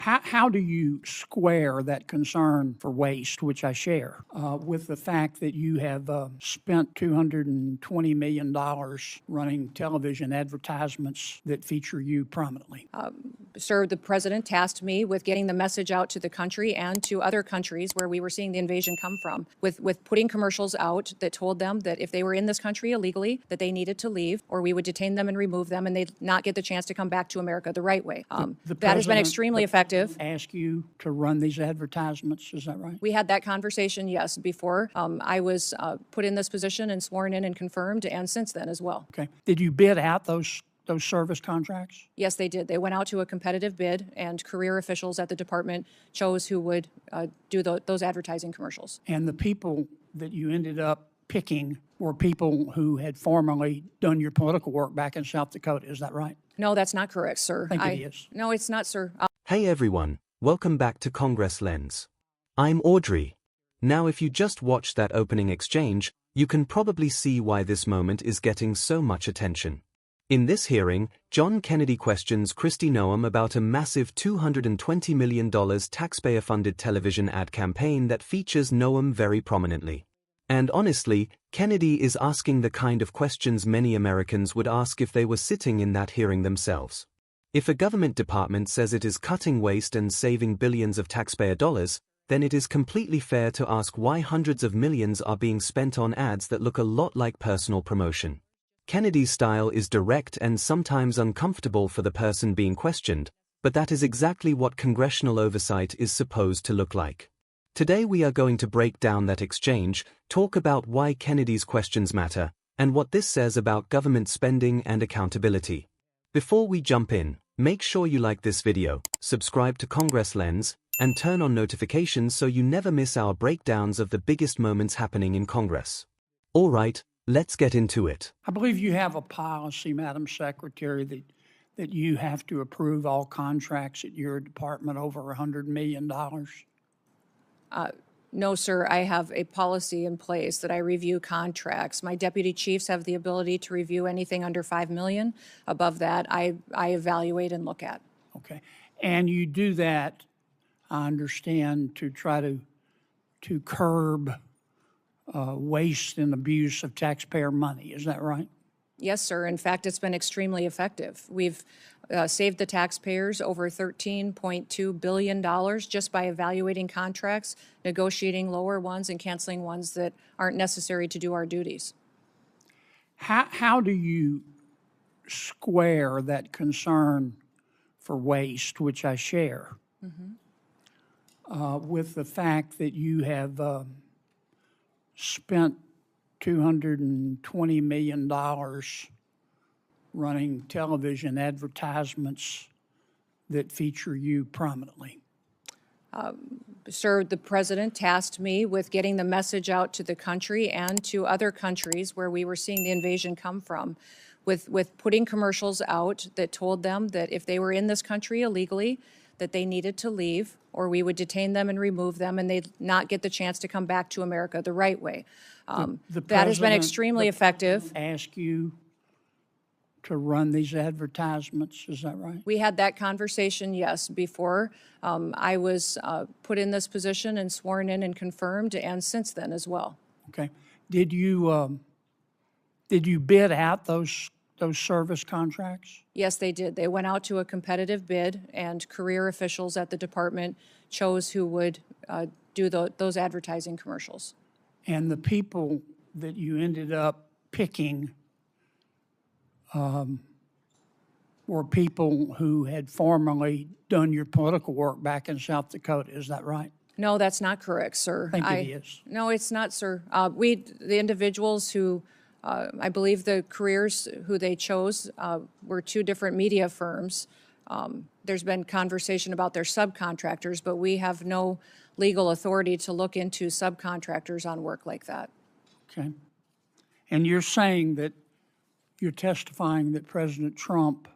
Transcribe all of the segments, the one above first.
How do you square that concern for waste, which I share, with the fact that you have spent $220 million running television advertisements that feature you prominently? Sir, the president tasked me with getting the message out to the country and to other countries where we were seeing the invasion come from, with putting commercials out that told them that if they were in this country illegally, that they needed to leave, or we would detain them and remove them, and they'd not get the chance to come back to America the right way. That has been extremely effective. Ask you to run these advertisements, is that right? We had that conversation, yes, before I was put in this position and sworn in and confirmed, and since then as well. Okay. Did you bid out those service contracts? Yes, they did. They went out to a competitive bid, and career officials at the department chose who would do those advertising commercials. And the people that you ended up picking were people who had formerly done your political work back in South Dakota, is that right? No, that's not correct, sir. I think it is. No, it's not, sir. Hey everyone, welcome back to Congress Lens. I'm Audrey. Now if you just watched that opening exchange, you can probably see why this moment is getting so much attention. In this hearing, John Kennedy questions Kristi Noem about a massive $220 million taxpayer-funded television ad campaign that features Noem very prominently. And honestly, Kennedy is asking the kind of questions many Americans would ask if they were sitting in that hearing themselves. If a government department says it is cutting waste and saving billions of taxpayer dollars, then it is completely fair to ask why hundreds of millions are being spent on ads that look a lot like personal promotion. Kennedy's style is direct and sometimes uncomfortable for the person being questioned, but that is exactly what congressional oversight is supposed to look like. Today we are going to break down that exchange, talk about why Kennedy's questions matter, and what this says about government spending and accountability. Before we jump in, make sure you like this video, subscribe to Congress Lens, and turn on notifications so you never miss our breakdowns of the biggest moments happening in Congress. All right, let's get into it. I believe you have a policy, Madam Secretary, that you have to approve all contracts at your department over $100 million. No, sir. I have a policy in place that I review contracts. My deputy chiefs have the ability to review anything under $5 million. Above that, I evaluate and look at. Okay. And you do that, I understand, to try to curb waste and abuse of taxpayer money. Is that right? Yes, sir. In fact, it's been extremely effective. We've saved the taxpayers over $13.2 billion just by evaluating contracts, negotiating lower ones, and canceling ones that aren't necessary to do our duties. How do you square that concern for waste, which I share, with the fact that you have spent $220 million running television advertisements that feature you prominently? Sir, the president tasked me with getting the message out to the country and to other countries where we were seeing the invasion come from, with putting commercials out that told them that if they were in this country illegally, that they needed to leave, or we would detain them and remove them, and they'd not get the chance to come back to America the right way. That has been extremely effective. Ask you to run these advertisements, is that right? We had that conversation, yes, before I was put in this position and sworn in and confirmed, and since then as well. Okay. Did you bid out those service contracts? Yes, they did. They went out to a competitive bid, and career officials at the department chose who would do those advertising commercials. And the people that you ended up picking were people who had formerly done your political work back in South Dakota, is that right? No, that's not correct, sir. I think it is. No, it's not, sir. The individuals who, I believe the careers who they chose were two different media firms. There's been conversation about their subcontractors, but we have no legal authority to look into subcontractors on work like that. Okay. And you're saying that you're testifying that President Trump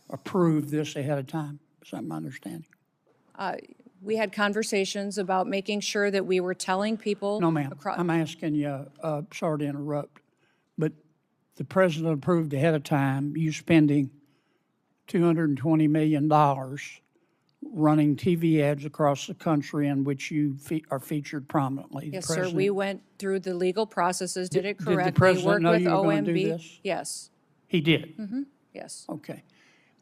approved this ahead of time. Is that my understanding? We had conversations about making sure that we were telling people. No, ma'am. I'm asking you, sorry to interrupt, but the president approved ahead of time you spending $220 million running TV ads across the country in which you are featured prominently. The Yes, sir, president- we went through the legal processes, did it Did correctly. the president worked know with you were going to do OMB. this? Yes, He did? yes. Okay.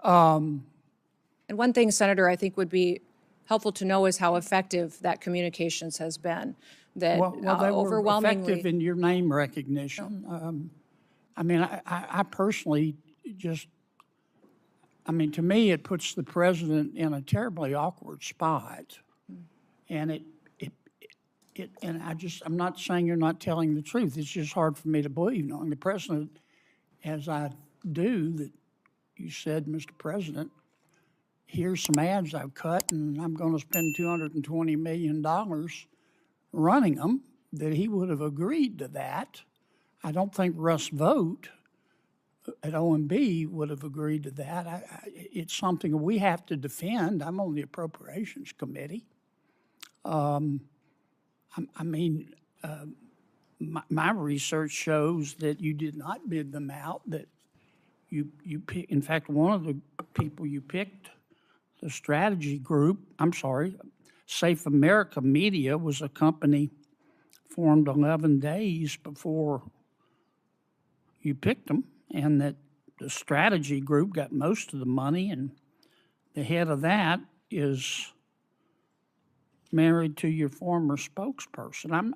And one thing, Senator, I think would be helpful to know is how effective that communications has been. That Well, they were overwhelmingly. effective in your name recognition. I mean, I personally just, I mean, to me, it puts the president in a terribly awkward spot. And and I'm not saying you're not telling the truth. It's just hard for me to believe, knowing the president, as I do, that you said, Mr. President, here's some ads I've cut, and I'm going to spend $220 million running them, that he would have agreed to that. I don't think Russ Vogt at OMB would have agreed to that. It's something we have to defend. I'm on the Appropriations Committee. My research shows that you did not bid them out, that you pick, in fact, one of the people you picked, the strategy group, Safe America Media was a company formed 11 days before you picked them, and that the strategy group got most of the money, and the head of that is married to your former spokesperson.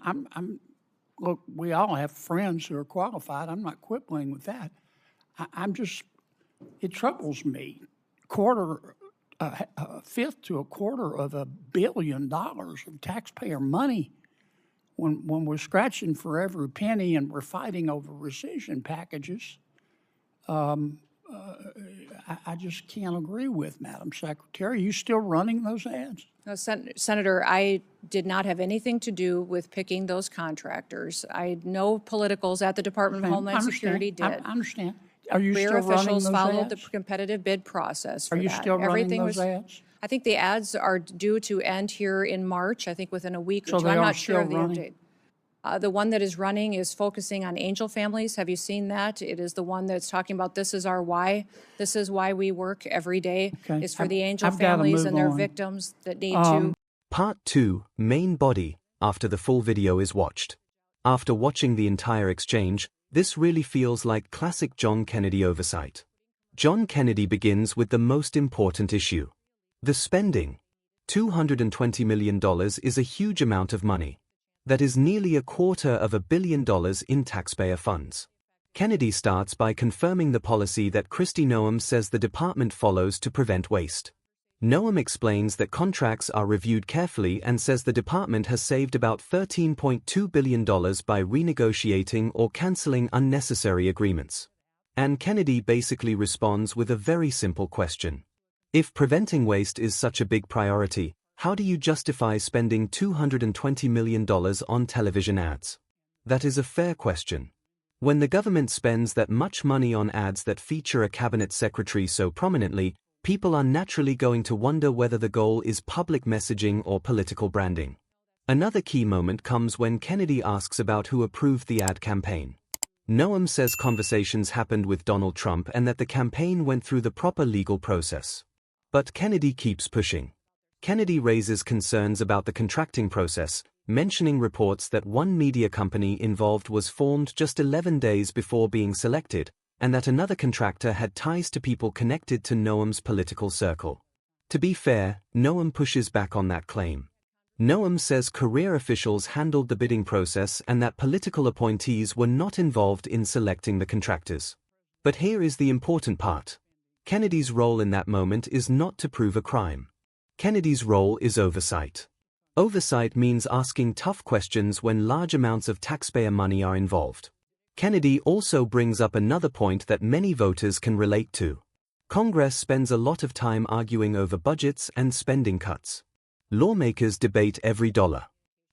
Look, we all have friends who are qualified. I'm not quibbling with that. It troubles me. A fifth to a quarter of $1 billion of taxpayer money when we're scratching for every penny and we're fighting over rescission packages. I just can't agree with, Madam Secretary. Are you still running those ads? No, Senator, I did not have anything to do with picking those contractors. No politicals at the Department of Homeland Security did. I understand. Are you Career still running officials those followed the ads? competitive bid process for Are you that. still running Everything those ads? I think the ads are due to end here in March, I think within a week So or two. they I'm are not sure of still the running? update. The one that is running is focusing on angel families. Have you seen that? It is the one that's talking about this is our why. This is why we work every day. Okay. Is for the angel I've gotta families move and their on. victims that need to. Part 2, Main Body, after the full video is watched. After watching the entire exchange, this really feels like classic John Kennedy oversight. John Kennedy begins with the most important issue. The spending. $220 million is a huge amount of money. That is nearly $250 million in taxpayer funds. Kennedy starts by confirming the policy that Kristi Noem says the department follows to prevent waste. Noem explains that contracts are reviewed carefully and says the department has saved about $13.2 billion by renegotiating or canceling unnecessary agreements. And Kennedy basically responds with a very simple question. If preventing waste is such a big priority, how do you justify spending $220 million on television ads? That is a fair question. When the government spends that much money on ads that feature a cabinet secretary so prominently, people are naturally going to wonder whether the goal is public messaging or political branding. Another key moment comes when Kennedy asks about who approved the ad campaign. Noem says conversations happened with Donald Trump and that the campaign went through the proper legal process. But Kennedy keeps pushing. Kennedy raises concerns about the contracting process, mentioning reports that one media company involved was formed just 11 days before being selected, and that another contractor had ties to people connected to Noem's political circle. To be fair, Noem pushes back on that claim. Noem says career officials handled the bidding process and that political appointees were not involved in selecting the contractors. But here is the important part. Kennedy's role in that moment is not to prove a crime. Kennedy's role is oversight. Oversight means asking tough questions when large amounts of taxpayer money are involved. Kennedy also brings up another point that many voters can relate to. Congress spends a lot of time arguing over budgets and spending cuts. Lawmakers debate every dollar.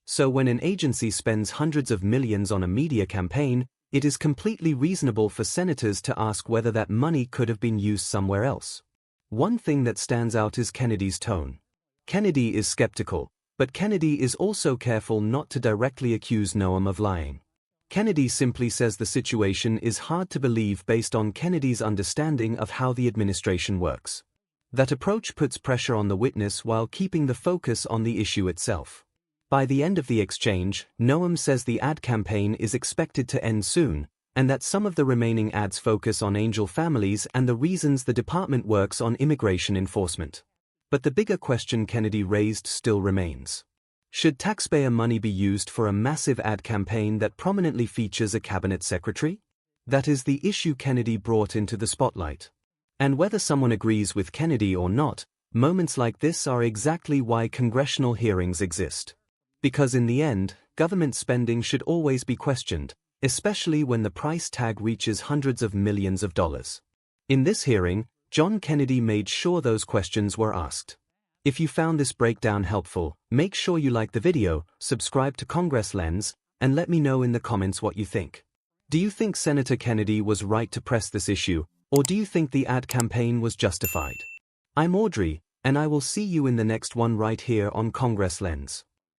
So when an agency spends hundreds of millions on a media campaign, it is completely reasonable for senators to ask whether that money could have been used somewhere else. One thing that stands out is Kennedy's tone. Kennedy is skeptical, but Kennedy is also careful not to directly accuse Noem of lying. Kennedy simply says the situation is hard to believe based on Kennedy's understanding of how the administration works. That approach puts pressure on the witness while keeping the focus on the issue itself. By the end of the exchange, Noem says the ad campaign is expected to end soon, and that some of the remaining ads focus on angel families and the reasons the department works on immigration enforcement. But the bigger question Kennedy raised still remains. Should taxpayer money be used for a massive ad campaign that prominently features a cabinet secretary? That is the issue Kennedy brought into the spotlight. And whether someone agrees with Kennedy or not, moments like this are exactly why congressional hearings exist. Because in the end, government spending should always be questioned, especially when the price tag reaches hundreds of millions of dollars. In this hearing, John Kennedy made sure those questions were asked. If you found this breakdown helpful, make sure you like the video, subscribe to Congress Lens, and let me know in the comments what you think. Do you think Senator Kennedy was right to press this issue, or do you think the ad campaign was justified? I'm Audrey, and I will see you in the next one right here on Congress Lens.